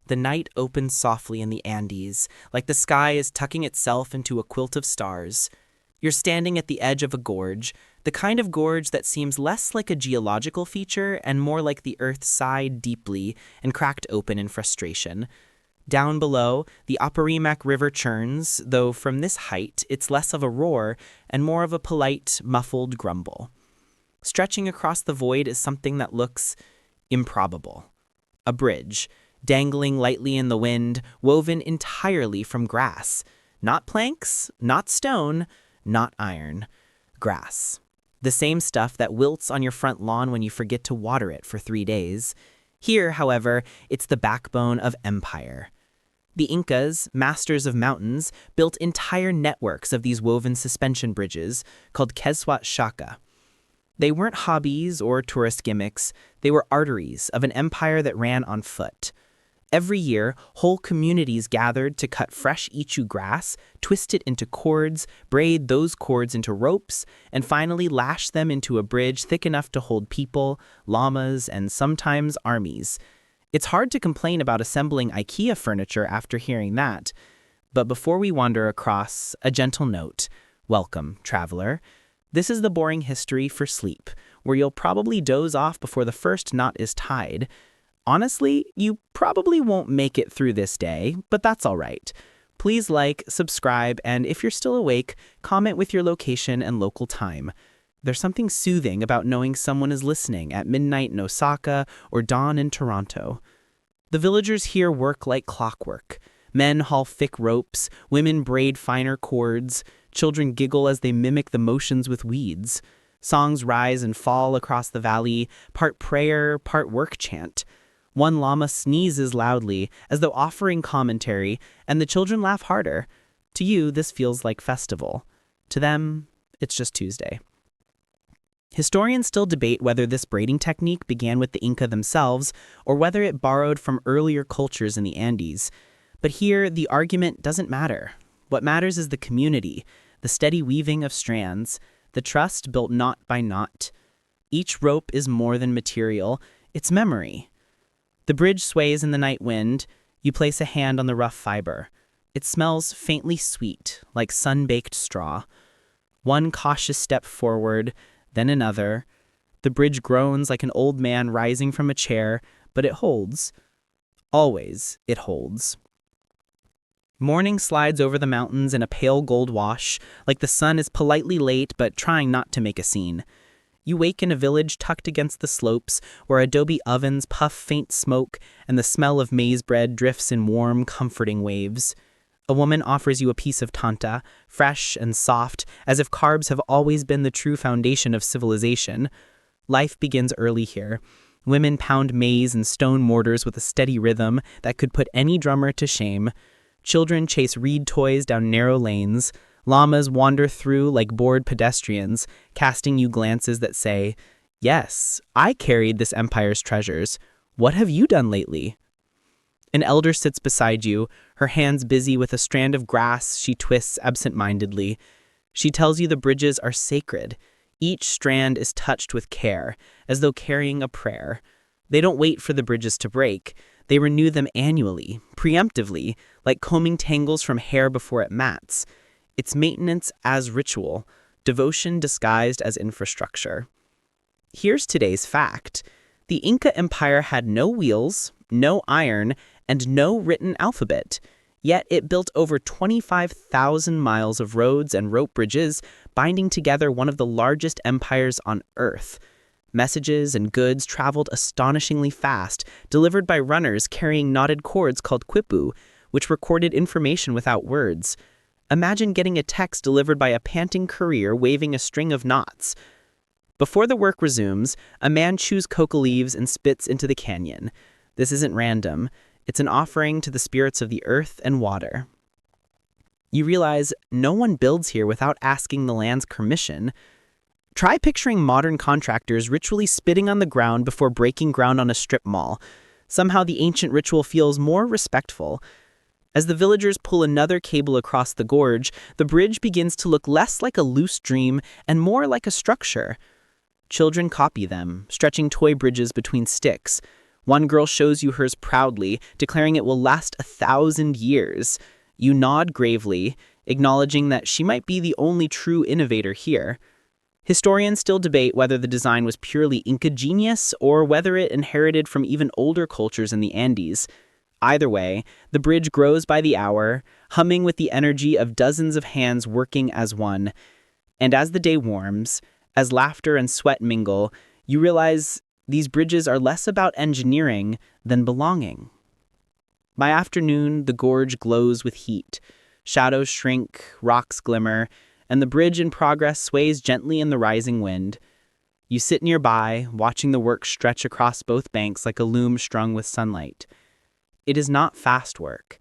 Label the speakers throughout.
Speaker 1: The night opens softly in the Andes, like the sky is tucking itself into a quilt of stars. You're standing at the edge of a gorge, the kind of gorge that seems less like a geological feature and more like the earth sighed deeply and cracked open in frustration. Down below, the Apurimac River churns, though from this height it's less of a roar and more of a polite, muffled grumble. Stretching across the void is something that looks improbable. A bridge, dangling lightly in the wind, woven entirely from grass. Not planks, not stone, not iron. Grass. The same stuff that wilts on your front lawn when you forget to water it for 3 days. Here, however, it's the backbone of empire. The Incas, masters of mountains, built entire networks of these woven suspension bridges called Quezhuat Shaka. They weren't hobbies or tourist gimmicks, they were arteries of an empire that ran on foot. Every year, whole communities gathered to cut fresh ichu grass, twist it into cords, braid those cords into ropes, and finally lash them into a bridge thick enough to hold people, llamas, and sometimes armies. It's hard to complain about assembling IKEA furniture after hearing that. But before we wander across, a gentle note. Welcome, traveler. This is the boring history for sleep, where you'll probably doze off before the first knot is tied. Honestly, you probably won't make it through this day, but that's all right. Please like, subscribe, and if you're still awake, comment with your location and local time. There's something soothing about knowing someone is listening at midnight in Osaka or dawn in Toronto. The villagers here work like clockwork. Men haul thick ropes, women braid finer cords, children giggle as they mimic the motions with weeds. Songs rise and fall across the valley, part prayer, part work chant. One llama sneezes loudly, as though offering commentary, and the children laugh harder. To you, this feels like festival. To them, it's just Tuesday. Historians still debate whether this braiding technique began with the Inca themselves, or whether it borrowed from earlier cultures in the Andes. But here, the argument doesn't matter. What matters is the community, the steady weaving of strands, the trust built knot by knot. Each rope is more than material, it's memory. The bridge sways in the night wind. You place a hand on the rough fiber. It smells faintly sweet, like sun-baked straw. One cautious step forward, then another. The bridge groans like an old man rising from a chair, but it holds. Always it holds. Morning slides over the mountains in a pale gold wash, like the sun is politely late but trying not to make a scene. You wake in a village tucked against the slopes, where adobe ovens puff faint smoke and the smell of maize bread drifts in warm, comforting waves. A woman offers you a piece of tanta, fresh and soft, as if carbs have always been the true foundation of civilization. Life begins early here. Women pound maize and stone mortars with a steady rhythm that could put any drummer to shame. Children chase reed toys down narrow lanes. Llamas wander through like bored pedestrians, casting you glances that say, "Yes, I carried this empire's treasures. What have you done lately?" An elder sits beside you, her hands busy with a strand of grass she twists absent-mindedly. She tells you the bridges are sacred. Each strand is touched with care, as though carrying a prayer. They don't wait for the bridges to break. They renew them annually, preemptively, like combing tangles from hair before it mats. It's maintenance as ritual, devotion disguised as infrastructure. Here's today's fact. The Inca Empire had no wheels, no iron, and no written alphabet. Yet it built over 25,000 miles of roads and rope bridges, binding together one of the largest empires on Earth. Messages and goods traveled astonishingly fast, delivered by runners carrying knotted cords called quipu, which recorded information without words. Imagine getting a text delivered by a panting courier waving a string of knots. Before the work resumes, a man chews coca leaves and spits into the canyon. This isn't random. It's an offering to the spirits of the earth and water. You realize no one builds here without asking the land's permission. Try picturing modern contractors ritually spitting on the ground before breaking ground on a strip mall. Somehow the ancient ritual feels more respectful. As the villagers pull another cable across the gorge, the bridge begins to look less like a loose dream and more like a structure. Children copy them, stretching toy bridges between sticks. One girl shows you hers proudly, declaring it will last 1,000 years. You nod gravely, acknowledging that she might be the only true innovator here. Historians still debate whether the design was purely Inca genius or whether it inherited from even older cultures in the Andes. Either way, the bridge grows by the hour, humming with the energy of dozens of hands working as one. And as the day warms, as laughter and sweat mingle, you realize these bridges are less about engineering than belonging. By afternoon, the gorge glows with heat. Shadows shrink, rocks glimmer, and the bridge in progress sways gently in the rising wind. You sit nearby, watching the work stretch across both banks like a loom strung with sunlight. It is not fast work.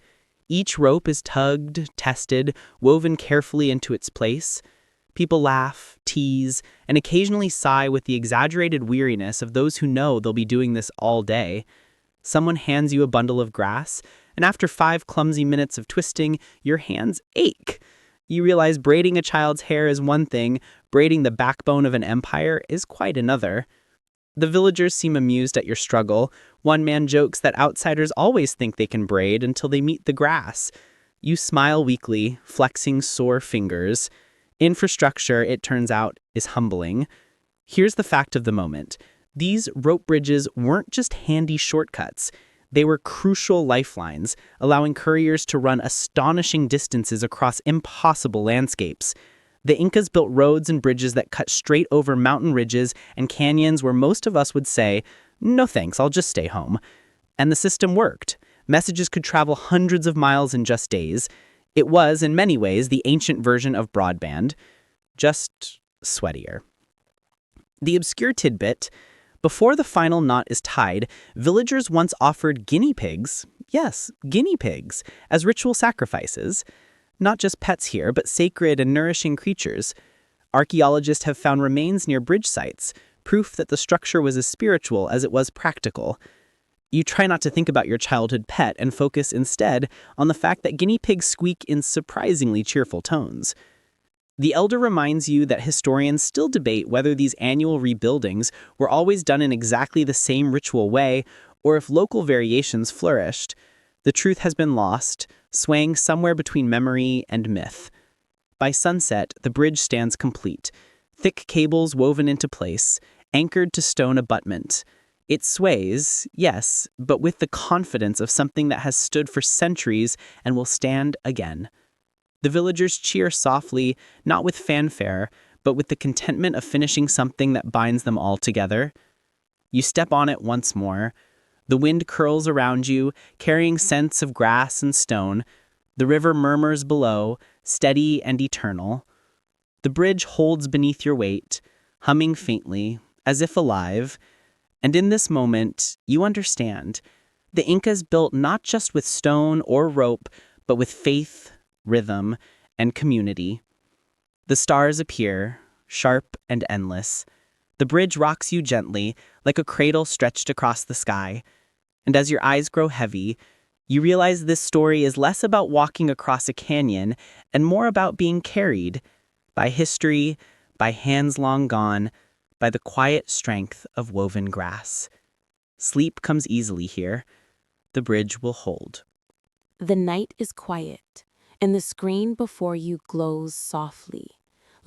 Speaker 1: Each rope is tugged, tested, woven carefully into its place. People laugh, tease, and occasionally sigh with the exaggerated weariness of those who know they'll be doing this all day. Someone hands you a bundle of grass, and after 5 clumsy minutes of twisting, your hands ache. You realize braiding a child's hair is one thing, braiding the backbone of an empire is quite another. The villagers seem amused at your struggle. One man jokes that outsiders always think they can braid until they meet the grass. You smile weakly, flexing sore fingers. Infrastructure, it turns out, is humbling. Here's the fact of the moment. These rope bridges weren't just handy shortcuts. They were crucial lifelines, allowing couriers to run astonishing distances across impossible landscapes. The Incas built roads and bridges that cut straight over mountain ridges and canyons where most of us would say, "No thanks, I'll just stay home." And the system worked. Messages could travel hundreds of miles in just days. It was, in many ways, the ancient version of broadband, just sweatier. The obscure tidbit: before the final knot is tied, villagers once offered guinea pigs, yes, guinea pigs, as ritual sacrifices. Not just pets here, but sacred and nourishing creatures. Archaeologists have found remains near bridge sites, proof that the structure was as spiritual as it was practical. You try not to think about your childhood pet and focus instead on the fact that guinea pigs squeak in surprisingly cheerful tones. The elder reminds you that historians still debate whether these annual rebuildings were always done in exactly the same ritual way or if local variations flourished. The truth has been lost, swaying somewhere between memory and myth. By sunset, the bridge stands complete, thick cables woven into place, anchored to stone abutment. It sways, yes, but with the confidence of something that has stood for centuries and will stand again. The villagers cheer softly, not with fanfare, but with the contentment of finishing something that binds them all together. You step on it once more. The wind curls around you, carrying scents of grass and stone. The river murmurs below, steady and eternal. The bridge holds beneath your weight, humming faintly, as if alive. And in this moment, you understand. The Incas built not just with stone or rope, but with faith, rhythm, and community. The stars appear, sharp and endless. The bridge rocks you gently, like a cradle stretched across the sky. And as your eyes grow heavy, you realize this story is less about walking across a canyon and more about being carried by history, by hands long gone, by the quiet strength of woven grass. Sleep comes easily here. The bridge will hold.
Speaker 2: The night is quiet, and the screen before you glows softly,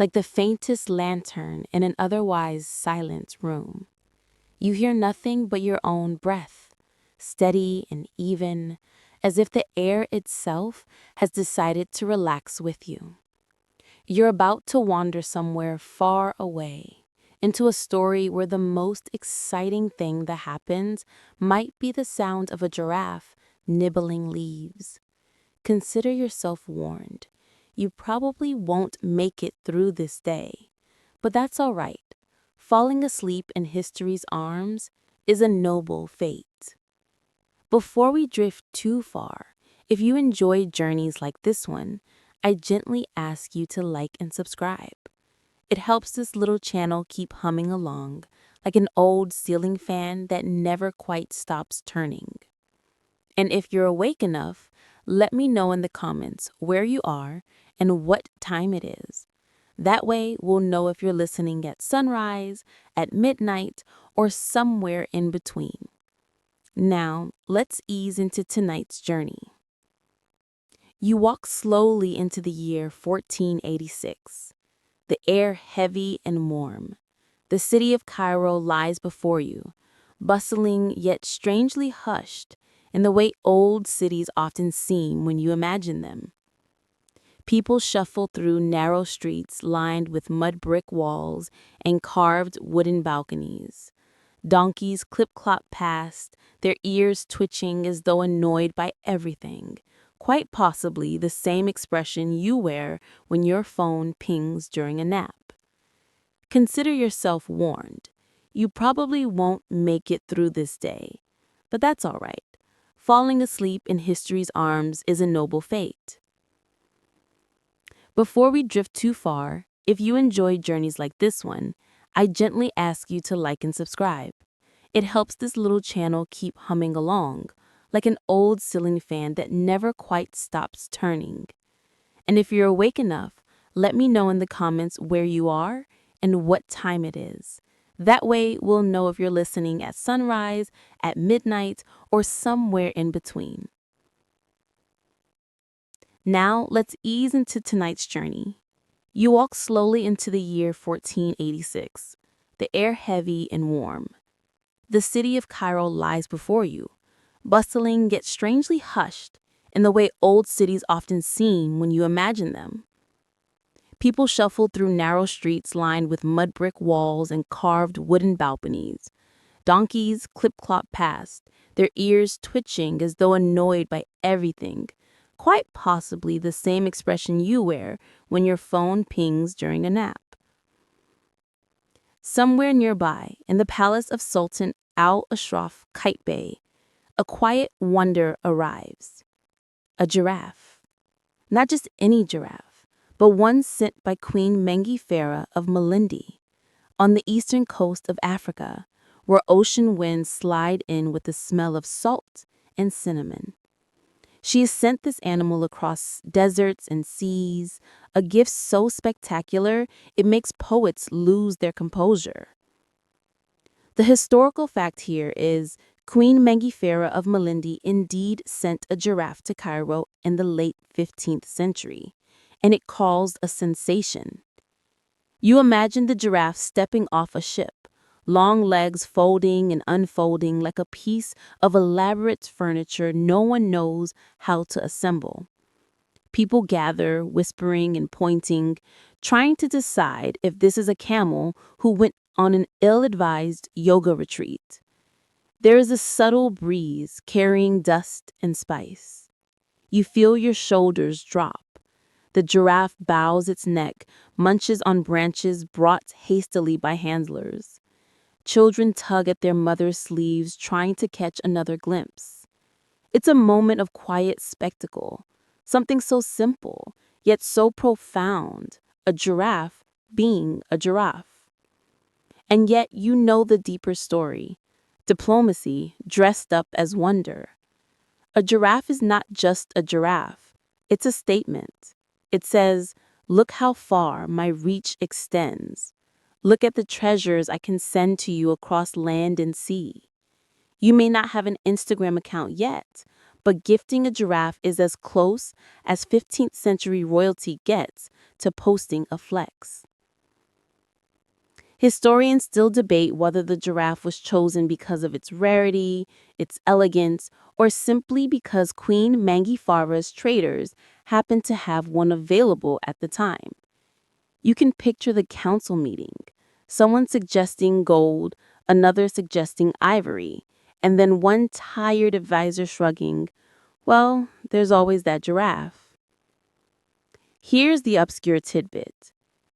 Speaker 2: like the faintest lantern in an otherwise silent room. You hear nothing but your own breath, steady and even, as if the air itself has decided to relax with you. You're about to wander somewhere far away, into a story where the most exciting thing that happens might be the sound of a giraffe nibbling leaves. Consider yourself warned. You probably won't make it through this day, but that's all right. Falling asleep in history's arms is a noble fate. Before we drift too far, if you enjoy journeys like this one, I gently ask you to like and subscribe. It helps this little channel keep humming along, like an old ceiling fan that never quite stops turning. And if you're awake enough, let me know in the comments where you are and what time it is. That way, we'll know if you're listening at sunrise, at midnight, or somewhere in between. Now, let's ease into tonight's journey. You walk slowly into the year 1486, the air heavy and warm. The city of Cairo lies before you, bustling yet strangely hushed in the way old cities often seem when you imagine them. People shuffle through narrow streets lined with mud brick walls and carved wooden balconies. Donkeys clip-clop past, their ears twitching as though annoyed by everything, quite possibly the same expression you wear when your phone pings during a nap. Consider yourself warned. You probably won't make it through this day, but that's all right. Falling asleep in history's arms is a noble fate. Before we drift too far, if you enjoy journeys like this one, I gently ask you to like and subscribe. It helps this little channel keep humming along, like an old ceiling fan that never quite stops turning. And if you're awake enough, let me know in the comments where you are and what time it is. That way, we'll know if you're listening at sunrise, at midnight, or somewhere in between. Now, let's ease into tonight's journey. You walk slowly into the year 1486, the air heavy and warm. The city of Cairo lies before you, bustling yet strangely hushed in the way old cities often seem when you imagine them. People shuffle through narrow streets lined with mud brick walls and carved wooden balconies. Donkeys clip-clop past, their ears twitching as though annoyed by everything, quite possibly the same expression you wear when your phone pings during a nap. Somewhere nearby, in the palace of Sultan Al-Ashraf Kite Bey, a quiet wonder arrives. A giraffe. Not just any giraffe, but one sent by Queen Mengi of Malindi, on the eastern coast of Africa, where ocean winds slide in with the smell of salt and cinnamon. She has sent this animal across deserts and seas, a gift so spectacular it makes poets lose their composure. The historical fact here is Queen Mengi of Malindi indeed sent a giraffe to Cairo in the late 15th century, and it caused a sensation. You imagine the giraffe stepping off a ship, long legs folding and unfolding like a piece of elaborate furniture no one knows how to assemble. People gather, whispering and pointing, trying to decide if this is a camel who went on an ill-advised yoga retreat. There is a subtle breeze carrying dust and spice. You feel your shoulders drop. The giraffe bows its neck, munches on branches brought hastily by handlers. Children tug at their mother's sleeves, trying to catch another glimpse. It's a moment of quiet spectacle, something so simple, yet so profound, a giraffe being a giraffe. And yet you know the deeper story, diplomacy dressed up as wonder. A giraffe is not just a giraffe, it's a statement. It says, "Look how far my reach extends. Look at the treasures I can send to you across land and sea." You may not have an Instagram account yet, but gifting a giraffe is as close as 15th century royalty gets to posting a flex. Historians still debate whether the giraffe was chosen because of its rarity, its elegance, or simply because Queen Mangifara's traders happened to have one available at the time. You can picture the council meeting, someone suggesting gold, another suggesting ivory, and then one tired advisor shrugging, "Well, there's always that giraffe." Here's the obscure tidbit.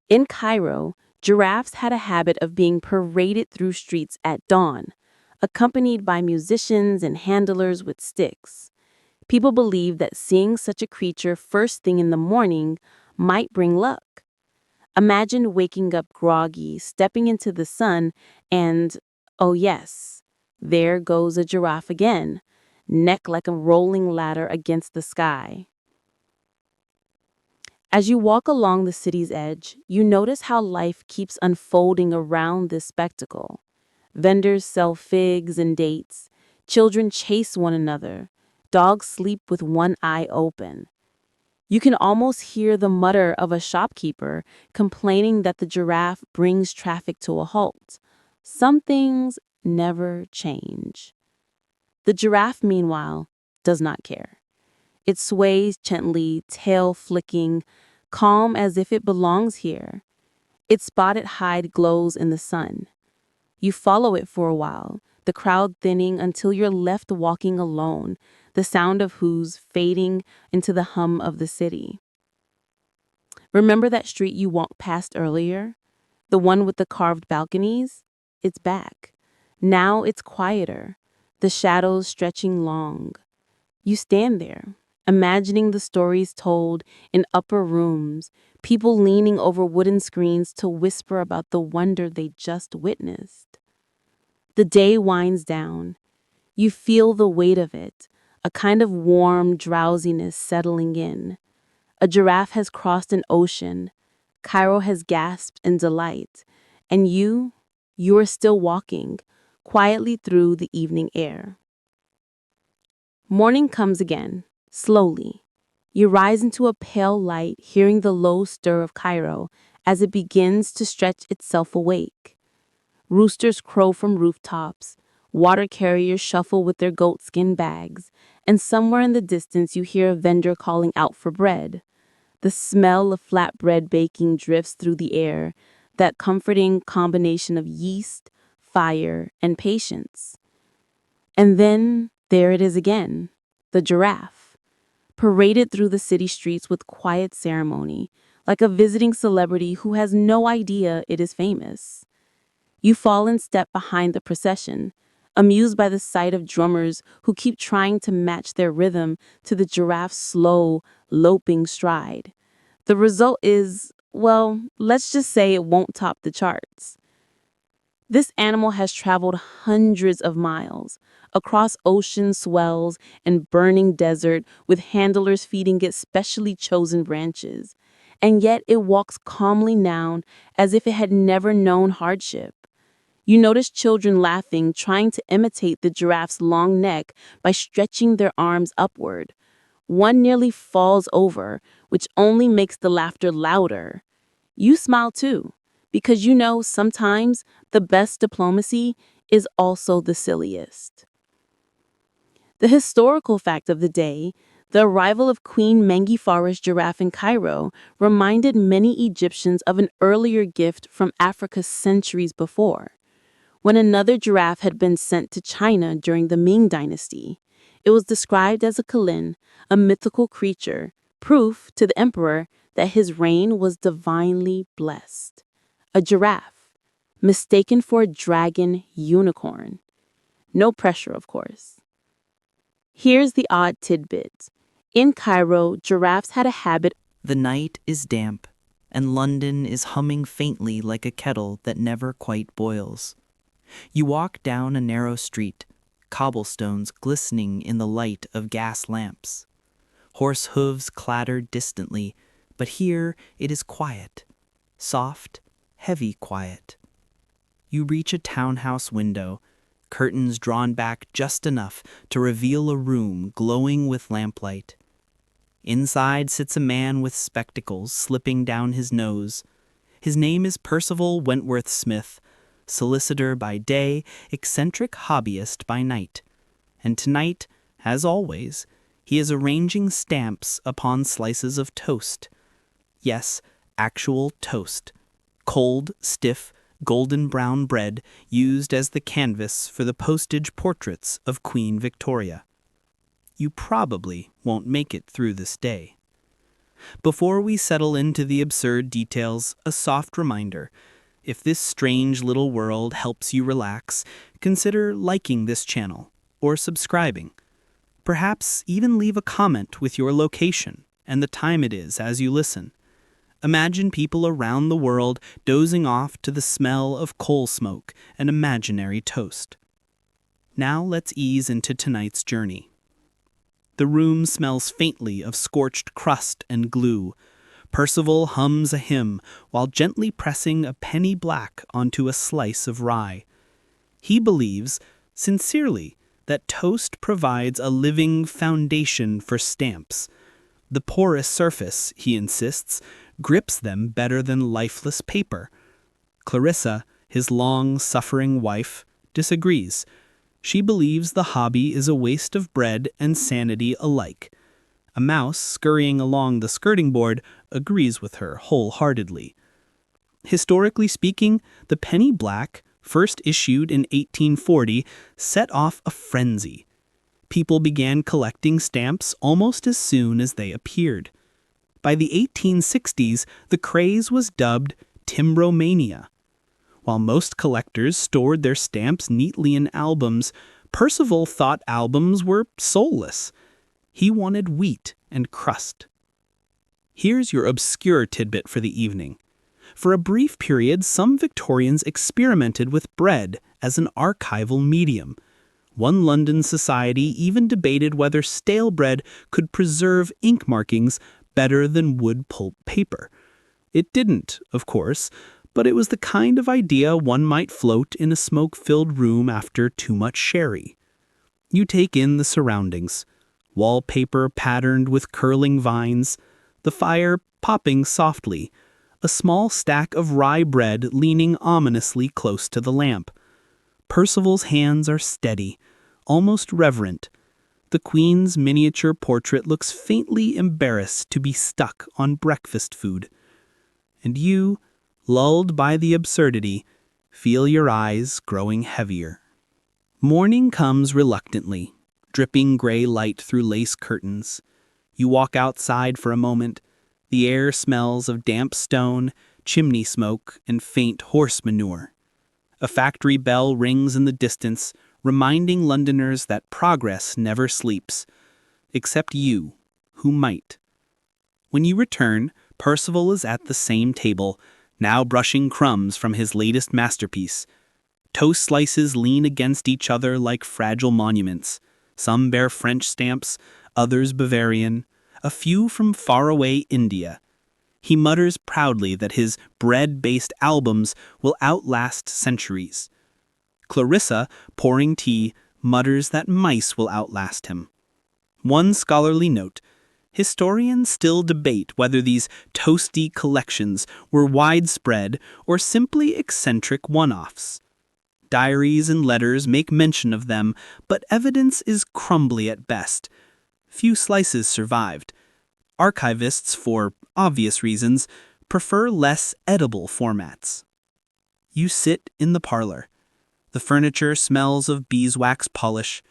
Speaker 2: In Cairo, giraffes had a habit of being paraded through streets at dawn, accompanied by musicians and handlers with sticks. People believed that seeing such a creature first thing in the morning might bring luck. Imagine waking up groggy, stepping into the sun, and, oh yes, there goes a giraffe again, neck like a rolling ladder against the sky. As you walk along the city's edge, you notice how life keeps unfolding around this spectacle. Vendors sell figs and dates. Children chase one another. Dogs sleep with one eye open. You can almost hear the mutter of a shopkeeper complaining that the giraffe brings traffic to a halt. Some things never change. The giraffe, meanwhile, does not care. It sways gently, tail flicking, calm as if it belongs here. Its spotted hide glows in the sun. You follow it for a while, the crowd thinning until you're left walking alone, the sound of hooves fading into the hum of the city. Remember that street you walked past earlier? The one with the carved balconies? It's back. Now it's quieter, the shadows stretching long. You stand there, imagining the stories told in upper rooms, people leaning over wooden screens to whisper about the wonder they just witnessed. The day winds down. You feel the weight of it, a kind of warm drowsiness settling in. A giraffe has crossed an ocean. Cairo has gasped in delight. And you are still walking, quietly through the evening air. Morning comes again, slowly. You rise into a pale light, hearing the low stir of Cairo as it begins to stretch itself awake. Roosters crow from rooftops, water carriers shuffle with their goatskin bags, and somewhere in the distance you hear a vendor calling out for bread. The smell of flatbread baking drifts through the air, that comforting combination of yeast, fire, and patience. And then there it is again, the giraffe, paraded through the city streets with quiet ceremony, like a visiting celebrity who has no idea it is famous. You fall in step behind the procession, amused by the sight of drummers who keep trying to match their rhythm to the giraffe's slow, loping stride. The result is, well, let's just say it won't top the charts. This animal has traveled hundreds of miles, across ocean swells and burning desert, with handlers feeding it specially chosen branches. And yet it walks calmly now, as if it had never known hardship. You notice children laughing, trying to imitate the giraffe's long neck by stretching their arms upward. One nearly falls over, which only makes the laughter louder. You smile too, because you know sometimes the best diplomacy is also the silliest. The historical fact of the day, the arrival of Queen Mengifare's giraffe in Cairo, reminded many Egyptians of an earlier gift from Africa centuries before. When another giraffe had been sent to China during the Ming Dynasty, it was described as a Kalin, a mythical creature, proof to the emperor that his reign was divinely blessed. A giraffe, mistaken for a dragon unicorn. No pressure, of course. Here's the odd tidbit. In Cairo, giraffes had a habit.
Speaker 1: The night is damp, and London is humming faintly like a kettle that never quite boils. You walk down a narrow street, cobblestones glistening in the light of gas lamps. Horse hooves clatter distantly, but here it is quiet, soft, heavy quiet. You reach a townhouse window, curtains drawn back just enough to reveal a room glowing with lamplight. Inside sits a man with spectacles slipping down his nose. His name is Percival Wentworth Smith, solicitor by day, eccentric hobbyist by night. And tonight, as always, he is arranging stamps upon slices of toast. Yes, actual toast. Cold, stiff, golden brown bread used as the canvas for the postage portraits of Queen Victoria. You probably won't make it through this day. Before we settle into the absurd details, a soft reminder. If this strange little world helps you relax, consider liking this channel or subscribing. Perhaps even leave a comment with your location and the time it is as you listen. Imagine people around the world dozing off to the smell of coal smoke and imaginary toast. Now let's ease into tonight's journey. The room smells faintly of scorched crust and glue. Percival hums a hymn while gently pressing a penny black onto a slice of rye. He believes, sincerely,
Speaker 3: that toast provides a living foundation for stamps. The porous surface, he insists, grips them better than lifeless paper. Clarissa, his long-suffering wife, disagrees. She believes the hobby is a waste of bread and sanity alike. A mouse scurrying along the skirting board agrees with her wholeheartedly. Historically speaking, the penny black, first issued in 1840, set off a frenzy. People began collecting stamps almost as soon as they appeared. By the 1860s, the craze was dubbed timbromania. While most collectors stored their stamps neatly in albums, Percival thought albums were soulless. He wanted wheat and crust. Here's your obscure tidbit for the evening. For a brief period, some Victorians experimented with bread as an archival medium. One London society even debated whether stale bread could preserve ink markings better than wood pulp paper. It didn't, of course, but it was the kind of idea one might float in a smoke-filled room after too much sherry. You take in the surroundings. Wallpaper patterned with curling vines, the fire popping softly, a small stack of rye bread leaning ominously close to the lamp. Percival's hands are steady, almost reverent. The Queen's miniature portrait looks faintly embarrassed to be stuck on breakfast food. And you, lulled by the absurdity, feel your eyes growing heavier. Morning comes reluctantly, dripping gray light through lace curtains. You walk outside for a moment. The air smells of damp stone, chimney smoke, and faint horse manure. A factory bell rings in the distance, reminding Londoners that progress never sleeps, except you, who might. When you return, Percival is at the same table, now brushing crumbs from his latest masterpiece. Toast slices lean against each other like fragile monuments. Some bear French stamps, others Bavarian, a few from faraway India. He mutters proudly that his bread-based albums will outlast centuries. Clarissa, pouring tea, mutters that mice will outlast him. One scholarly note: historians still debate whether these toasty collections were widespread or simply eccentric one-offs. Diaries and letters make mention of them, but evidence is crumbly at best. Few slices survived. Archivists, for obvious reasons, prefer less edible formats. You sit in the parlor. The furniture smells of beeswax polish.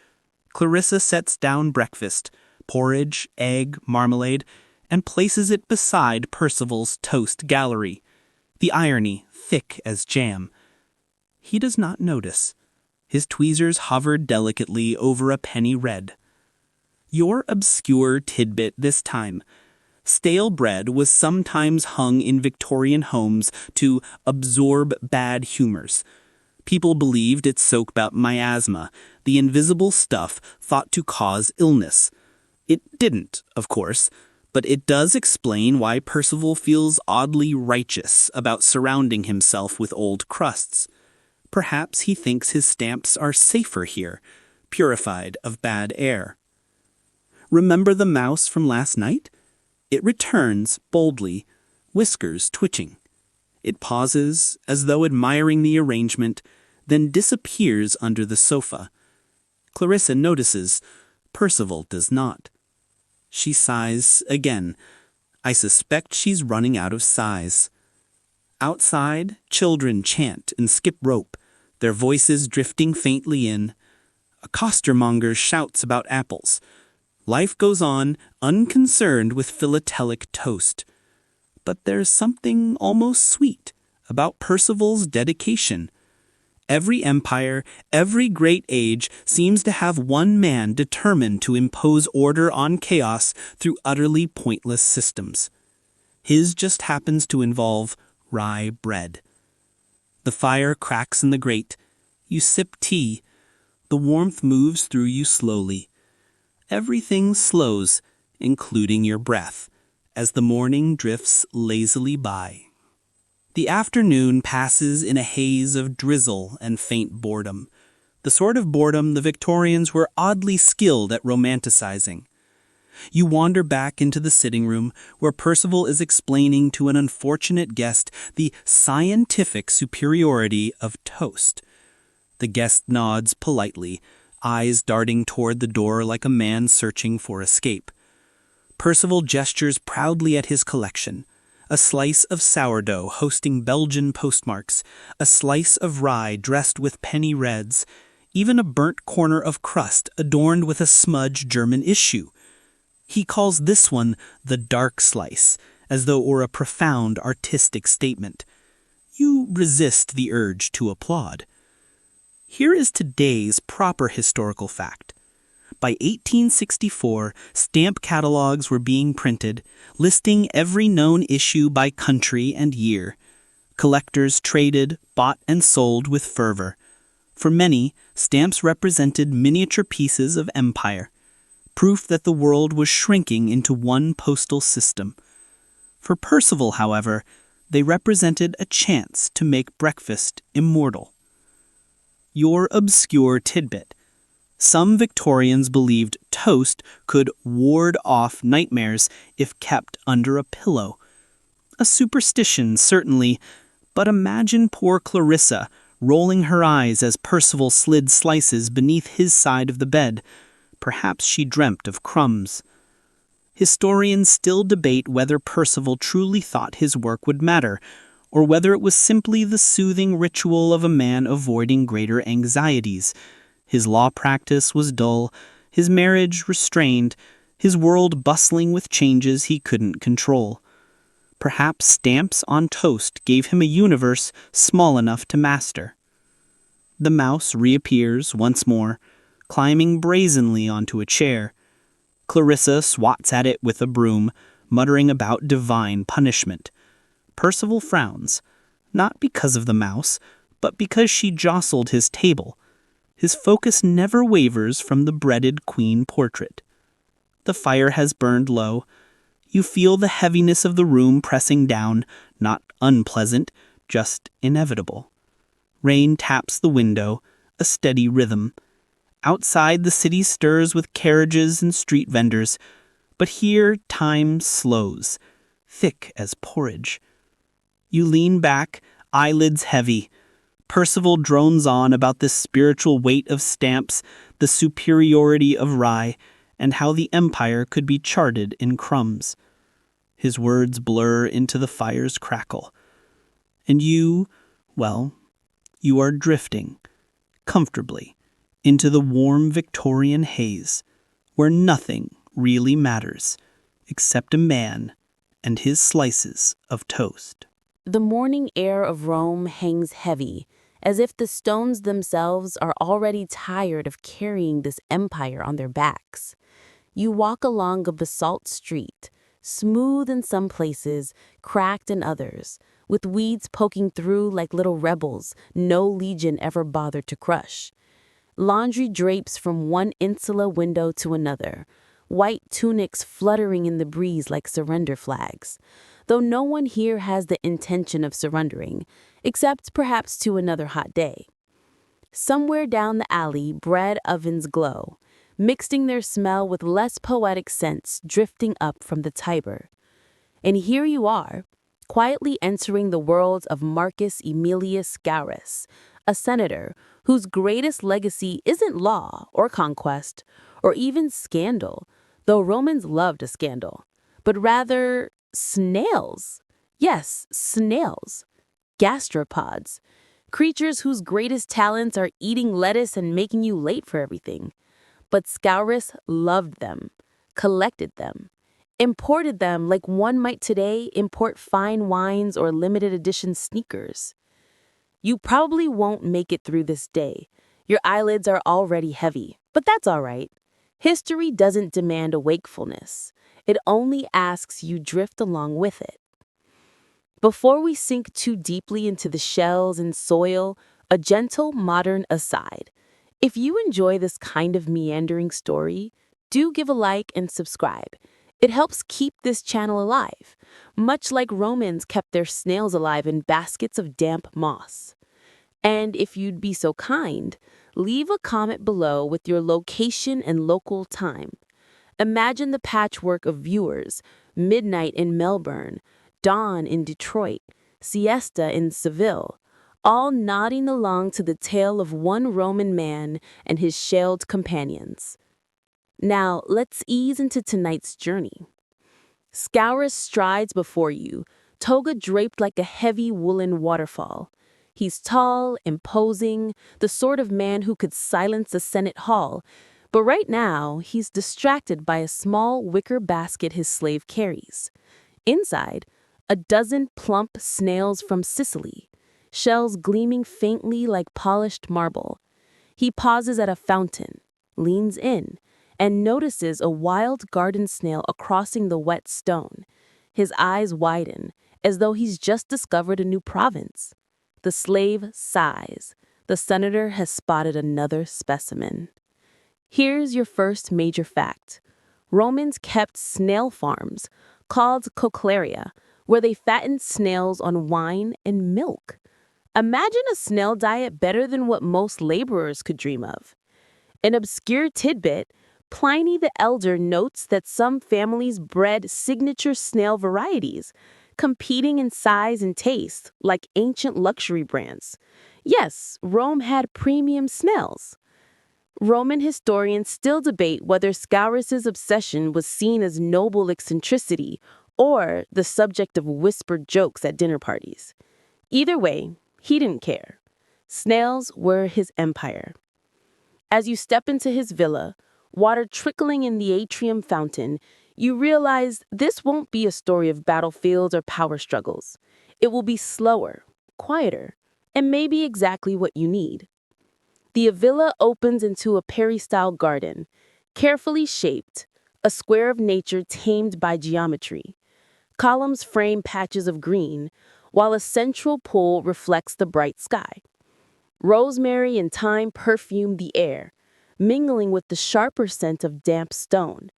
Speaker 3: Clarissa sets down breakfast, porridge, egg, marmalade, and places it beside Percival's toast gallery, the irony thick as jam. He does not notice. His tweezers hover delicately over a penny red. Your obscure tidbit this time. Stale bread was sometimes hung in Victorian homes to absorb bad humors. People believed it soaked out miasma, the invisible stuff thought to cause illness. It didn't, of course, but it does explain why Percival feels oddly righteous about surrounding himself with old crusts. Perhaps he thinks his stamps are safer here, purified of bad air. Remember the mouse from last night? It returns boldly, whiskers twitching. It pauses, as though admiring the arrangement, then disappears under the sofa. Clarissa notices. Percival does not. She sighs again. I suspect she's running out of sighs. Outside, children chant and skip rope, their voices drifting faintly in. A costermonger shouts about apples. Life goes on, unconcerned with philatelic toast. But there's something almost sweet about Percival's dedication. Every empire, every great age seems to have one man determined to impose order on chaos through utterly pointless systems. His just happens to involve rye bread. The fire cracks in the grate. You sip tea. The warmth moves through you slowly. Everything slows, including your breath, as the morning drifts lazily by. The afternoon passes in a haze of drizzle and faint boredom. the sort of boredom the Victorians were oddly skilled at romanticizing. You wander back into the sitting room where Percival is explaining to an unfortunate guest the scientific superiority of toast. The guest nods politely, eyes darting toward the door like a man searching for escape. Percival gestures proudly at his collection. A slice of sourdough hosting Belgian postmarks, a slice of rye dressed with penny reds, even a burnt corner of crust adorned with a smudge German issue. He calls this one the dark slice, as though it were a profound artistic statement. You resist the urge to applaud. Here is today's proper historical fact. By 1864, stamp catalogs were being printed, listing every known issue by country and year. Collectors traded, bought, and sold with fervor. For many, stamps represented miniature pieces of empire, proof that the world was shrinking into one postal system. For Percival, however, they represented a chance to make breakfast immortal. Your obscure tidbit. Some Victorians believed toast could ward off nightmares if kept under a pillow. A superstition, certainly, but imagine poor Clarissa rolling her eyes as Percival slid slices beneath his side of the bed. Perhaps she dreamt of crumbs. Historians still debate whether Percival truly thought his work would matter, or whether it was simply the soothing ritual of a man avoiding greater anxieties. His law practice was dull, his marriage restrained, his world bustling with changes he couldn't control. Perhaps stamps on toast gave him a universe small enough to master. The mouse reappears once more, climbing brazenly onto a chair. Clarissa swats at it with a broom, muttering about divine punishment. Percival frowns, not because of the mouse, but because she jostled his table. His focus never wavers from the breaded queen portrait. The fire has burned low. You feel the heaviness of the room pressing down, not unpleasant, just inevitable. Rain taps the window, a steady rhythm. Outside, the city stirs with carriages and street vendors, but here time slows, thick as porridge. You lean back, eyelids heavy. Percival drones on about the spiritual weight of stamps, the superiority of rye, and how the empire could be charted in crumbs. His words blur into the fire's crackle. And you, well, you are drifting, comfortably, into the warm Victorian haze, where nothing really matters, except a man and his slices of toast.
Speaker 2: The morning air of Rome hangs heavy, as if the stones themselves are already tired of carrying this empire on their backs. You walk along a basalt street, smooth in some places, cracked in others, with weeds poking through like little rebels no legion ever bothered to crush. Laundry drapes from one insula window to another, white tunics fluttering in the breeze like surrender flags, though no one here has the intention of surrendering, except perhaps to another hot day. Somewhere down the alley, bread ovens glow, mixing their smell with less poetic scents drifting up from the Tiber. And here you are, quietly entering the world of Marcus Aemilius Scaurus, a senator whose greatest legacy isn't law or conquest or even scandal, though Romans loved a scandal, but rather snails. Yes, snails. Gastropods. Creatures whose greatest talents are eating lettuce and making you late for everything. But Scaurus loved them, collected them, imported them like one might today import fine wines or limited edition sneakers. You probably won't make it through this day. Your eyelids are already heavy, but that's all right. History doesn't demand a wakefulness. It only asks you drift along with it. Before we sink too deeply into the shells and soil, a gentle modern aside. If you enjoy this kind of meandering story, do give a like and subscribe. It helps keep this channel alive, much like Romans kept their snails alive in baskets of damp moss. And if you'd be so kind, Leave a comment below with your location and local time. Imagine the patchwork of viewers: midnight in Melbourne, dawn in Detroit, siesta in Seville, all nodding along to the tale of one Roman man and his shelled companions. Now, let's ease into tonight's journey. Scaurus strides before you, toga draped like a heavy woolen waterfall. He's tall, imposing, the sort of man who could silence a Senate hall, but right now he's distracted by a small wicker basket his slave carries. Inside, a dozen plump snails from Sicily, shells gleaming faintly like polished marble. He pauses at a fountain, leans in, and notices a wild garden snail crossing the wet stone. His eyes widen, as though he's just discovered a new province. The slave sighs. The senator has spotted another specimen. Here's your first major fact. Romans kept snail farms, called cochlearia, where they fattened snails on wine and milk. Imagine a snail diet better than what most laborers could dream of. An obscure tidbit: Pliny the Elder notes that some families bred signature snail varieties, competing in size and taste like ancient luxury brands. Yes, Rome had premium snails. Roman historians still debate whether Scaurus' obsession was seen as noble eccentricity or the subject of whispered jokes at dinner parties. Either way, he didn't care. Snails were his empire. As you step into his villa, water trickling in the atrium fountain, you realize this won't be a story of battlefields or power struggles. It will be slower, quieter, and maybe exactly what you need. The villa opens into a peristyle garden, carefully shaped, a square of nature tamed by geometry. Columns frame patches of green, while a central pool reflects the bright sky. Rosemary and thyme perfume the air, mingling with the sharper scent of damp stone.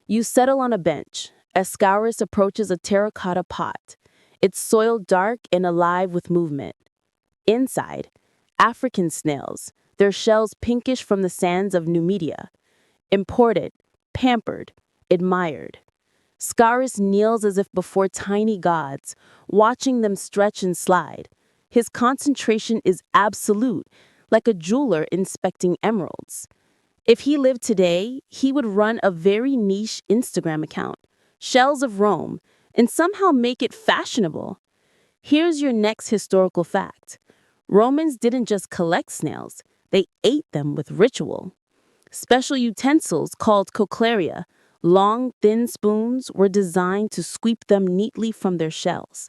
Speaker 2: You settle on a bench as Scaurus approaches a terracotta pot, its soil dark and alive with movement. Inside, African snails, their shells pinkish from the sands of Numidia. Imported, pampered, admired. Scaurus kneels as if before tiny gods, watching them stretch and slide. His concentration is absolute, like a jeweler inspecting emeralds. If he lived today, he would run a very niche Instagram account, Shells of Rome, and somehow make it fashionable. Here's your next historical fact. Romans didn't just collect snails, they ate them with ritual. Special utensils called cochlearia, long, thin spoons, were designed to sweep them neatly from their shells.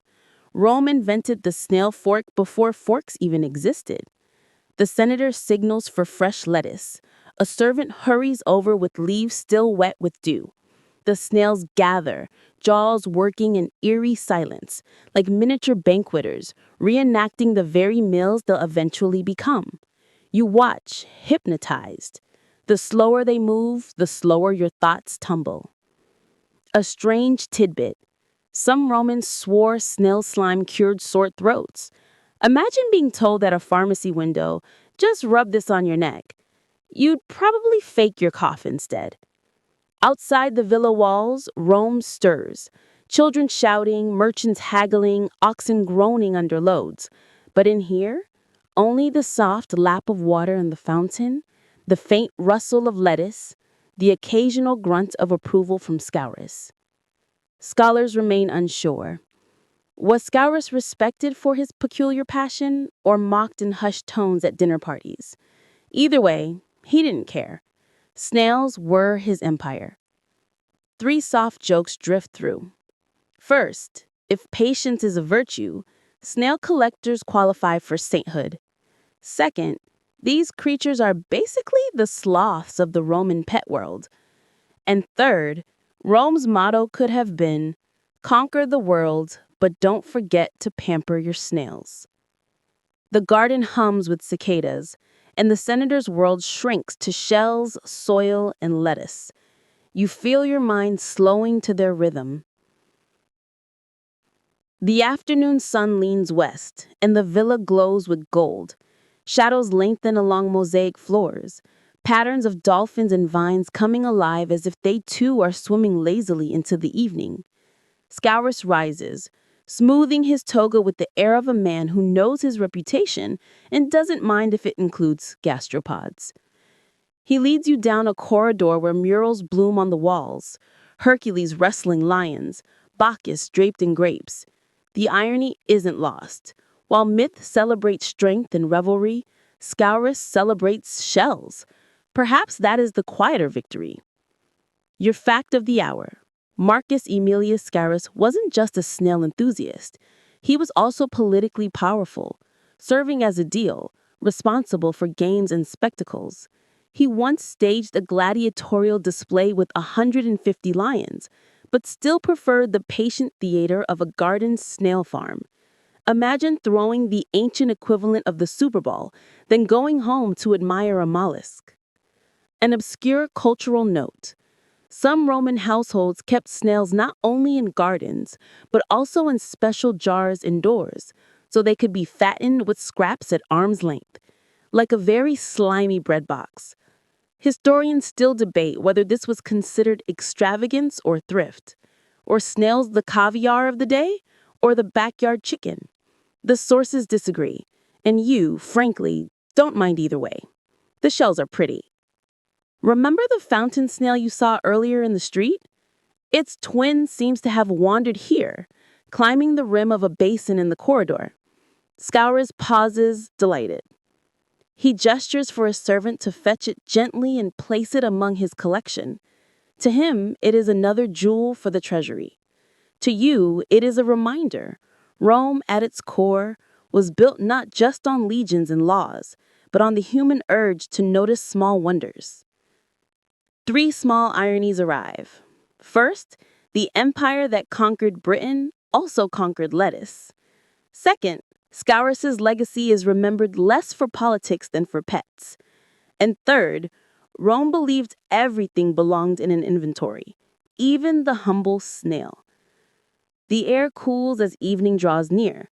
Speaker 2: Rome invented the snail fork before forks even existed. The senator signals for fresh lettuce. A servant hurries over with leaves still wet with dew. The snails gather, jaws working in eerie silence, like miniature banqueters, reenacting the very meals they'll eventually become. You watch, hypnotized. The slower they move, the slower your thoughts tumble. A strange tidbit. Some Romans swore snail slime cured sore throats. Imagine being told at a pharmacy window, just rub this on your neck. You'd probably fake your cough instead. Outside the villa walls, Rome stirs. Children shouting, merchants haggling, oxen groaning under loads. But in here, only the soft lap of water in the fountain, the faint rustle of lettuce, the occasional grunt of approval from Scaurus. Scholars remain unsure. Was Scaurus respected for his peculiar passion or mocked in hushed tones at dinner parties? Either way, he didn't care. Snails were his empire. 3 soft jokes drift through. First, if patience is a virtue, snail collectors qualify for sainthood. Second, these creatures are basically the sloths of the Roman pet world. And third, Rome's motto could have been, conquer the world, but don't forget to pamper your snails. The garden hums with cicadas, and the senator's world shrinks to shells, soil, and lettuce. You feel your mind slowing to their rhythm. The afternoon sun leans west, and the villa glows with gold. Shadows lengthen along mosaic floors, patterns of dolphins and vines coming alive as if they too are swimming lazily into the evening. Scaurus rises, smoothing his toga with the air of a man who knows his reputation and doesn't mind if it includes gastropods. He leads you down a corridor where murals bloom on the walls, Hercules wrestling lions, Bacchus draped in grapes. The irony isn't lost. While myth celebrates strength and revelry, Scaurus celebrates shells. Perhaps that is the quieter victory. Your fact of the hour. Marcus Aemilius Scaurus wasn't just a snail enthusiast. He was also politically powerful, serving as a deal, responsible for games and spectacles. He once staged a gladiatorial display with 150 lions, but still preferred the patient theater of a garden snail farm. Imagine throwing the ancient equivalent of the Super Bowl, then going home to admire a mollusk. An obscure cultural note. Some Roman households kept snails not only in gardens, but also in special jars indoors, so they could be fattened with scraps at arm's length, like a very slimy bread box. Historians still debate whether this was considered extravagance or thrift, or snails the caviar of the day, or the backyard chicken. The sources disagree, and you, frankly, don't mind either way. The shells are pretty. Remember the fountain snail you saw earlier in the street? Its twin seems to have wandered here, climbing the rim of a basin in the corridor. Scaurus pauses, delighted. He gestures for a servant to fetch it gently and place it among his collection. To him, it is another jewel for the treasury. To you, it is a reminder. Rome, at its core, was built not just on legions and laws, but on the human urge to notice small wonders. 3 small ironies arrive. First, the empire that conquered Britain also conquered lettuce. Second, Scaurus's legacy is remembered less for politics than for pets. And third, Rome believed everything belonged in an inventory, even the humble snail. The air cools as evening draws near.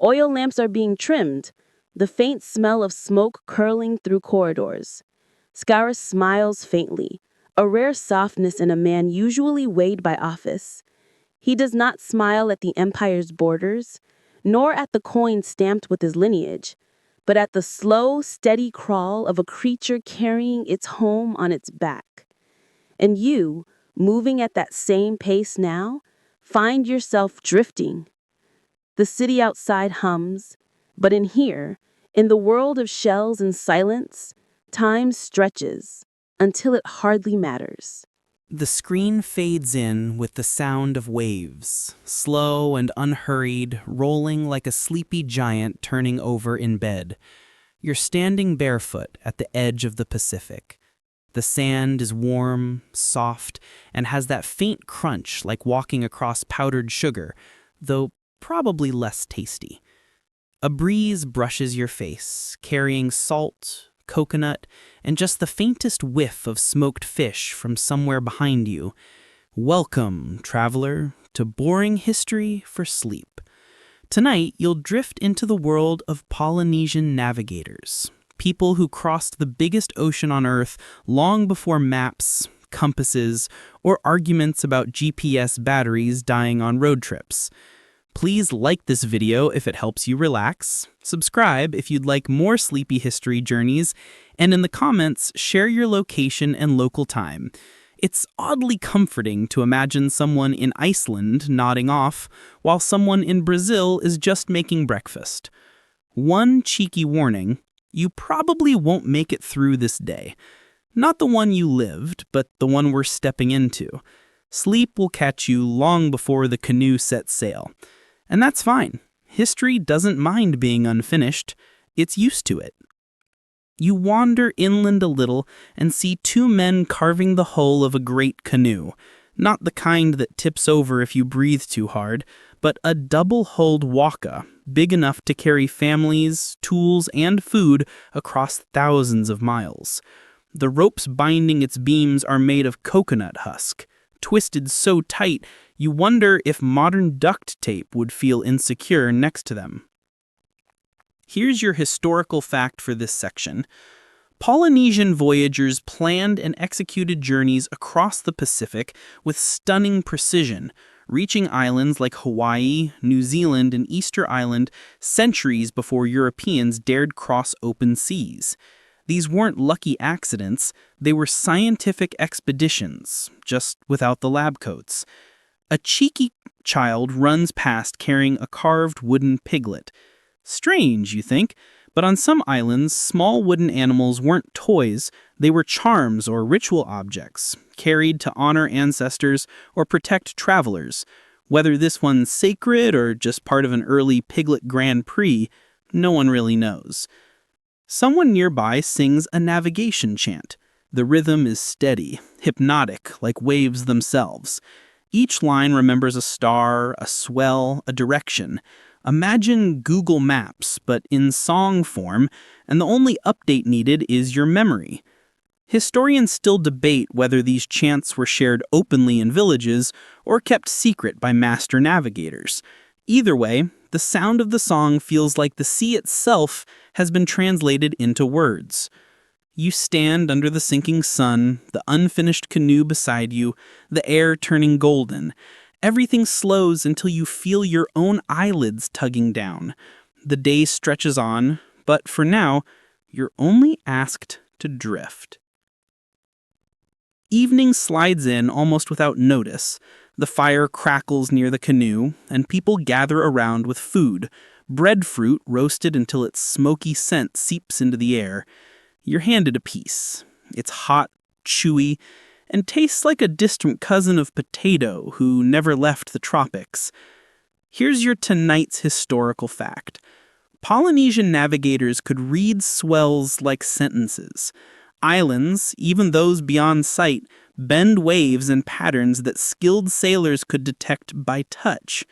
Speaker 2: Oil lamps are being trimmed, the faint smell of smoke curling through corridors. Scaurus smiles faintly, a rare softness in a man usually weighed by office. He does not smile at the empire's borders, nor at the coin stamped with his lineage, but at the slow, steady crawl of a creature carrying its home on its back. And you, moving at that same pace now, find yourself drifting. The city outside hums, but in here, in the world of shells and silence, time stretches until it hardly matters.
Speaker 1: The screen fades in with the sound of waves, slow and unhurried, rolling like a sleepy giant turning over in bed. You're standing barefoot at the edge of the Pacific. The sand is warm, soft, and has that faint crunch like walking across powdered sugar, though probably less tasty. A breeze brushes your face, carrying salt, coconut, and just the faintest whiff of smoked fish from somewhere behind you. Welcome, traveler, to boring history for sleep. Tonight, you'll drift into the world of Polynesian navigators, people who crossed the biggest ocean on Earth long before maps, compasses, or arguments about GPS batteries dying on road trips. Please like this video if it helps you relax, subscribe if you'd like more sleepy history journeys, and in the comments, share your location and local time. It's oddly comforting to imagine someone in Iceland nodding off while someone in Brazil is just making breakfast. One cheeky warning, you probably won't make it through this day. Not the one you lived, but the one we're stepping into. Sleep will catch you long before the canoe sets sail. And that's fine. History doesn't mind being unfinished. It's used to it. You wander inland a little and see 2 men carving the hull of a great canoe. Not the kind that tips over if you breathe too hard, but a double-hulled waka, big enough to carry families, tools, and food across thousands of miles. The ropes binding its beams are made of coconut husk, twisted so tight you wonder if modern duct tape would feel insecure next to them.
Speaker 3: Here's your historical fact for this section. Polynesian voyagers planned and executed journeys across the Pacific with stunning precision, reaching islands like Hawaii, New Zealand, and Easter Island centuries before Europeans dared cross open seas. These weren't lucky accidents, they were scientific expeditions, just without the lab coats. A cheeky child runs past carrying a carved wooden piglet. Strange, you think, but on some islands, small wooden animals weren't toys, they were charms or ritual objects, carried to honor ancestors or protect travelers. Whether this one's sacred or just part of an early piglet Grand Prix, no one really knows. Someone nearby sings a navigation chant. The rhythm is steady, hypnotic, like waves themselves. Each line remembers a star, a swell, a direction. Imagine Google Maps, but in song form, and the only update needed is your memory. Historians still debate whether these chants were shared openly in villages or kept secret by master navigators. Either way, the sound of the song feels like the sea itself has been translated into words. You stand under the sinking sun, the unfinished canoe beside you, the air turning golden. Everything slows until you feel your own eyelids tugging down. The day stretches on, but for now, you're only asked to drift. Evening slides in almost without notice. The fire crackles near the canoe, and people gather around with food, breadfruit roasted until its smoky scent seeps into the air. You're handed a piece. It's hot, chewy, and tastes like a distant cousin of potato who never left the tropics. Here's your tonight's historical fact. Polynesian navigators could read swells like sentences. Islands, even those beyond sight, bend waves in patterns that skilled sailors could detect by touch.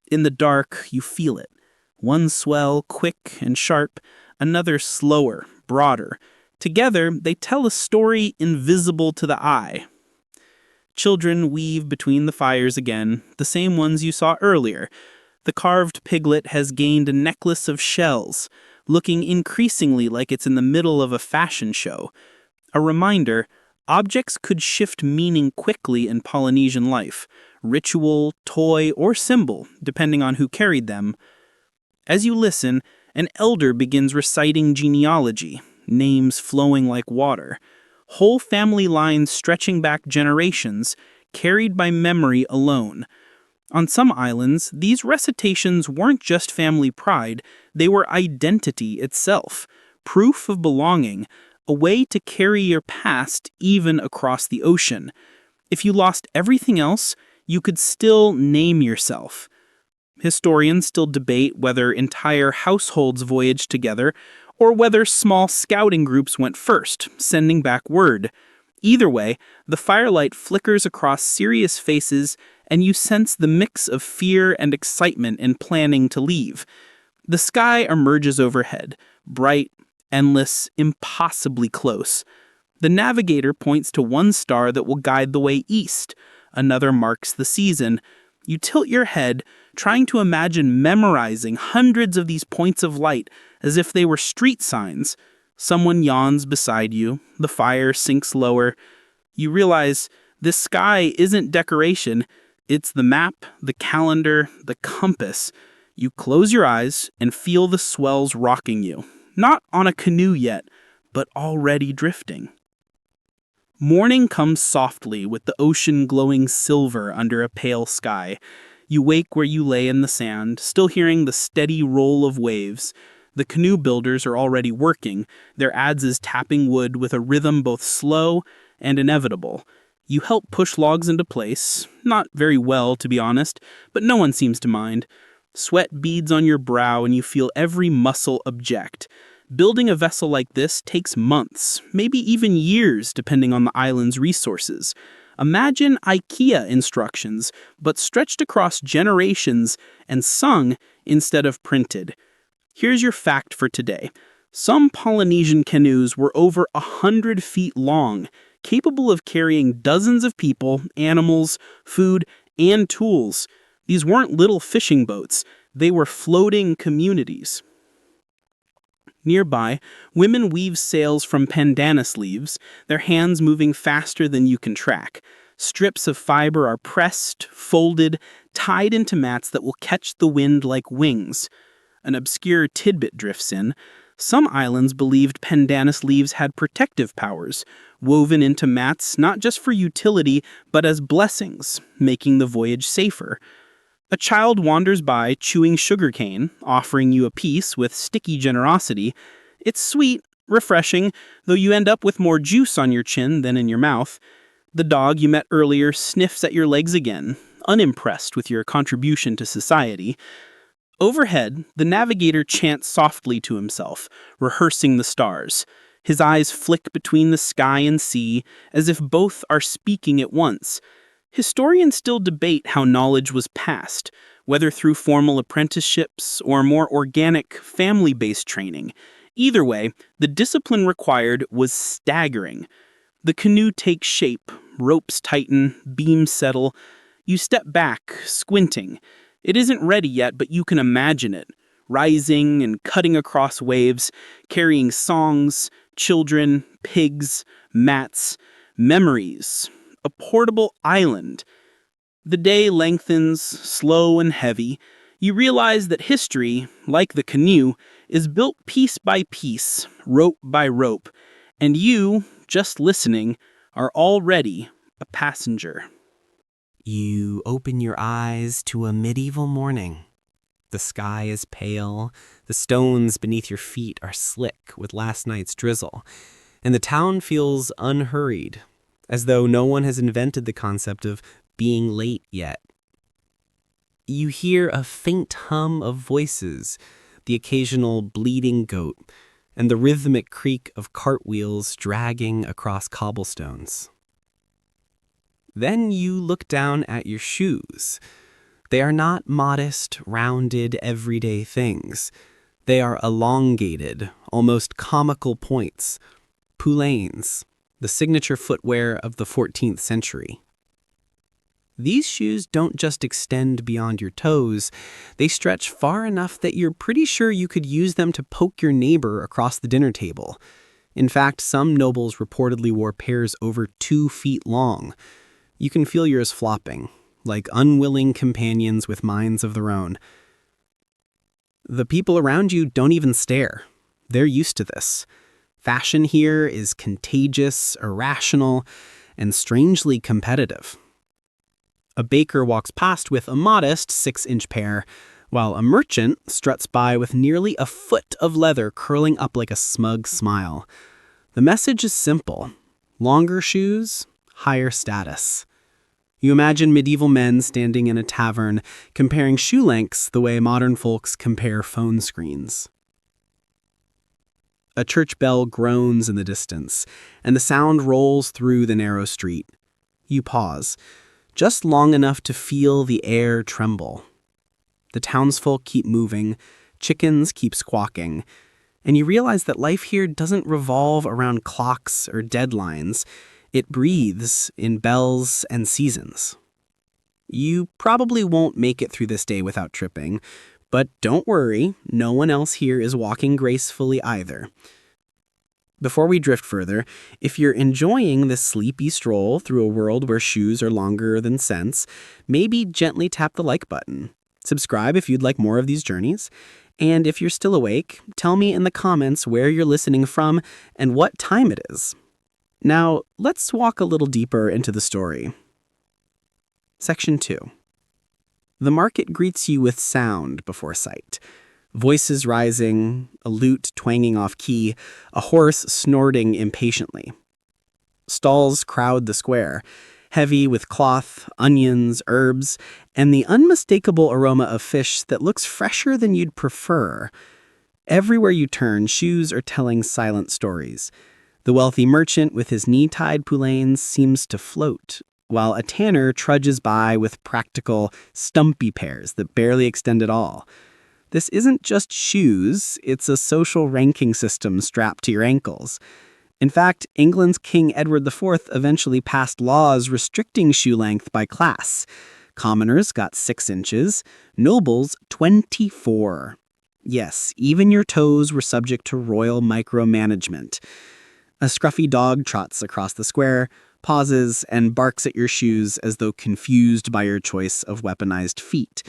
Speaker 3: In the dark, you feel it. One swell quick and sharp, another slower, broader. Together, they tell a story invisible to the eye. Children weave between the fires again, the same ones you saw earlier. The carved piglet has gained a necklace of shells, looking increasingly like it's in the middle of a fashion show. A reminder, objects could shift meaning quickly in Polynesian life, ritual, toy, or symbol, depending on who carried them. As you listen, an elder begins reciting genealogy, names flowing like water. Whole family lines stretching back generations, carried by memory alone. On some islands, these recitations weren't just family pride, they were identity itself, proof of belonging, a way to carry your past even across the ocean. If you lost everything else, you could still name yourself. Historians still debate whether entire households voyaged together or whether small scouting groups went first, sending back word. Either way, the firelight flickers across serious faces, and you sense the mix of fear and excitement in planning to leave. The sky emerges overhead, bright, endless, impossibly close. The navigator points to one star that will guide the way east. Another marks the season. You tilt your head, trying to imagine memorizing hundreds of these points of light as if they were street signs. Someone yawns beside you. The fire sinks lower. You realize this sky isn't decoration. It's the map, the calendar, the compass. You close your eyes and feel the swells rocking you. Not on a canoe yet, but already drifting. Morning comes softly with the ocean glowing silver under a pale sky. You wake where you lay in the sand, still hearing the steady roll of waves. The canoe builders are already working, their adzes tapping wood with a rhythm both slow and inevitable. You help push logs into place, not very well to be honest, but no one seems to mind. Sweat beads on your brow and you feel every muscle object. Building a vessel like this takes months, maybe even years depending on the island's resources. Imagine IKEA instructions, but stretched across generations and sung instead of printed. Here's your fact for today. Some Polynesian canoes were over 100 feet long, capable of carrying dozens of people, animals, food, and tools. These weren't little fishing boats. They were floating communities. Nearby, women weave sails from pandanus leaves, their hands moving faster than you can track. Strips of fiber are pressed, folded, tied into mats that will catch the wind like wings. An obscure tidbit drifts in. Some islands believed pandanus leaves had protective powers, woven into mats not just for utility, but as blessings, making the voyage safer. A child wanders by chewing sugarcane, offering you a piece with sticky generosity. It's sweet, refreshing, though you end up with more juice on your chin than in your mouth. The dog you met earlier sniffs at your legs again, unimpressed with your contribution to society. Overhead, the navigator chants softly to himself, rehearsing the stars. His eyes flick between the sky and sea, as if both are speaking at once. Historians still debate how knowledge was passed, whether through formal apprenticeships or more organic, family-based training. Either way, the discipline required was staggering. The canoe takes shape, ropes tighten, beams settle. You step back, squinting. It isn't ready yet, but you can imagine it, rising and cutting across waves, carrying songs, children, pigs, mats, memories, a portable island. The day lengthens, slow and heavy. You realize that history, like the canoe, is built piece by piece, rope by rope, and you, just listening, are already a passenger.
Speaker 1: You open your eyes to a medieval morning. The sky is pale, the stones beneath your feet are slick with last night's drizzle, and the town feels unhurried, as though no one has invented the concept of being late yet. You hear a faint hum of voices, the occasional bleating goat, and the rhythmic creak of cartwheels dragging across cobblestones. Then you look down at your shoes. They are not modest, rounded, everyday things. They are elongated, almost comical points, poulaines, the signature footwear of the 14th century. These shoes don't just extend beyond your toes, they stretch far enough that you're pretty sure you could use them to poke your neighbor across the dinner table. In fact, some nobles reportedly wore pairs over 2 feet long. You can feel yours flopping, like unwilling companions with minds of their own. The people around you don't even stare. They're used to this. Fashion here is contagious, irrational, and strangely competitive. A baker walks past with a modest 6-inch pair, while a merchant struts by with nearly a foot of leather curling up like a smug smile. The message is simple. Longer shoes, higher status. You imagine medieval men standing in a tavern, comparing shoe lengths the way modern folks compare phone screens. A church bell groans in the distance, and the sound rolls through the narrow street. You pause, just long enough to feel the air tremble. The townsfolk keep moving, chickens keep squawking, and you realize that life here doesn't revolve around clocks or deadlines. It breathes in bells and seasons. You probably won't make it through this day without tripping, but don't worry, no one else here is walking gracefully either. Before we drift further, if you're enjoying this sleepy stroll through a world where shoes are longer than cents, maybe gently tap the like button. Subscribe if you'd like more of these journeys. And if you're still awake, tell me in the comments where you're listening from and what time it is. Now, let's walk a little deeper into the story. Section 2. The market greets you with sound before sight. Voices rising, a lute twanging off key, a horse snorting impatiently. Stalls crowd the square, heavy with cloth, onions, herbs, and the unmistakable aroma of fish that looks fresher than you'd prefer. Everywhere you turn, shoes are telling silent stories. The wealthy merchant with his knee-tied poulaines seems to float, while a tanner trudges by with practical, stumpy pairs that barely extend at all. This isn't just shoes, it's a social ranking system strapped to your ankles. In fact, England's King Edward IV eventually passed laws restricting shoe length by class. Commoners got 6 inches, nobles 24.
Speaker 3: Yes, even your toes were subject to royal micromanagement. A scruffy dog trots across the square, pauses, and barks at your shoes as though confused by your choice of weaponized feet.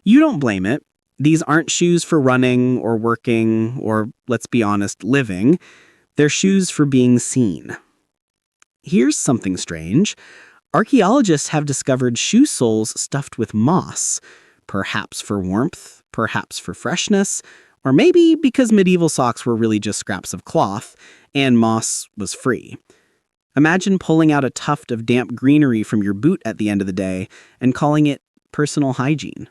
Speaker 3: You don't blame it. These aren't shoes for running or working or, let's be honest, living. They're shoes for being seen. Here's something strange. Archaeologists have discovered shoe soles stuffed with moss, perhaps for warmth, perhaps for freshness, or maybe because medieval socks were really just scraps of cloth and moss was free. Imagine pulling out a tuft of damp greenery from your boot at the end of the day and calling it personal hygiene.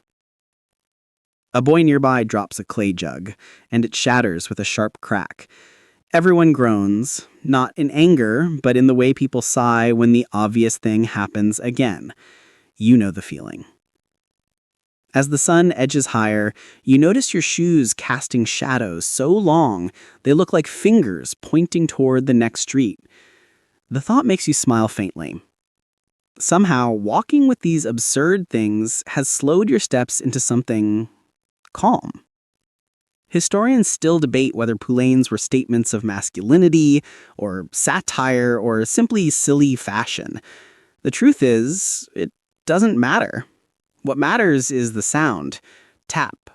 Speaker 3: A boy nearby drops a clay jug, and it shatters with a sharp crack. Everyone groans, not in anger, but in the way people sigh when the obvious thing happens again. You know the feeling. As the sun edges higher, you notice your shoes casting shadows so long they look like fingers pointing toward the next street. The thought makes you smile faintly. Somehow, walking with these absurd things has slowed your steps into something calm. Historians still debate whether poulains were statements of masculinity, or satire, or simply silly fashion. The truth is, it doesn't matter. What matters is the sound. Tap,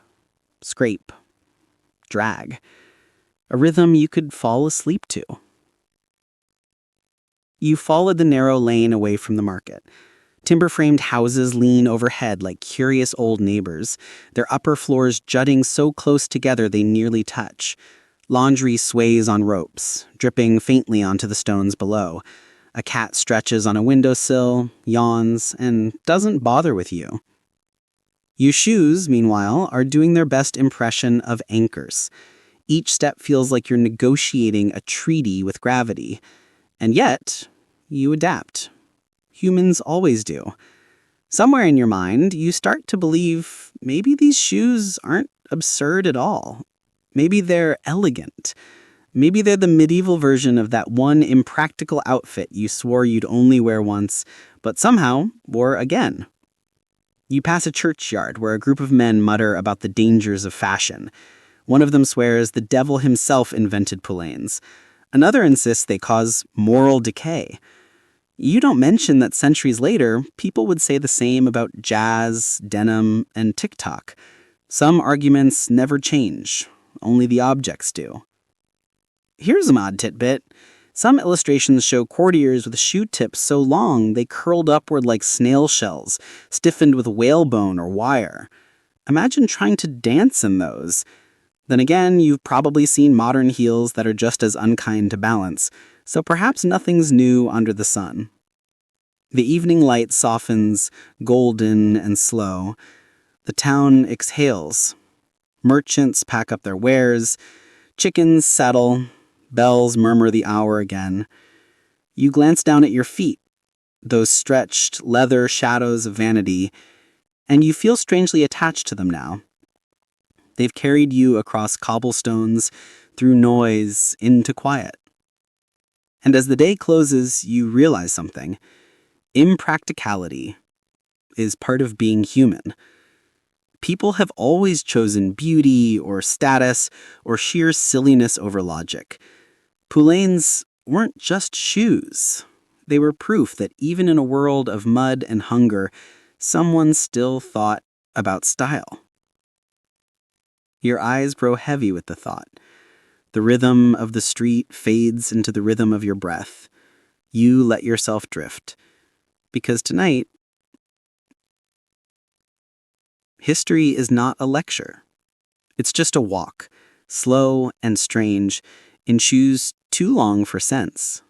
Speaker 3: scrape, drag. A rhythm you could fall asleep to. You followed the narrow lane away from the market. Timber-framed houses lean overhead like curious old neighbors, their upper floors jutting so close together they nearly touch. Laundry sways on ropes, dripping faintly onto the stones below. A cat stretches on a windowsill, yawns, and doesn't bother with you. Your shoes, meanwhile, are doing their best impression of anchors. Each step feels like you're negotiating a treaty with gravity. And yet, you adapt. Humans always do. Somewhere in your mind, you start to believe maybe these shoes aren't absurd at all. Maybe they're elegant. Maybe they're the medieval version of that one impractical outfit you swore you'd only wear once, but somehow wore again. You pass a churchyard where a group of men mutter about the dangers of fashion. One of them swears the devil himself invented poulains. Another insists they cause moral decay. You don't mention that centuries later, people would say the same about jazz, denim, and TikTok. Some arguments never change. Only the objects do. Here's an odd tidbit. Some illustrations show courtiers with shoe tips so long they curled upward like snail shells, stiffened with whalebone or wire. Imagine trying to dance in those. Then again, you've probably seen modern heels that are just as unkind to balance, so perhaps nothing's new under the sun. The evening light softens, golden and slow. The town exhales. Merchants pack up their wares. Chickens settle. Bells murmur the hour again. You glance down at your feet, those stretched, leather shadows of vanity, and you feel strangely attached to them now. They've carried you across cobblestones, through noise, into quiet. And as the day closes, you realize something. Impracticality is part of being human. People have always chosen beauty or status or sheer silliness over logic. Poulains weren't just shoes. They were proof that even in a world of mud and hunger, someone still thought about style. Your eyes grow heavy with the thought. The rhythm of the street fades into the rhythm of your breath. You let yourself drift. Because tonight, history is not a lecture. It's just a walk, slow and strange, in shoes too long for sense.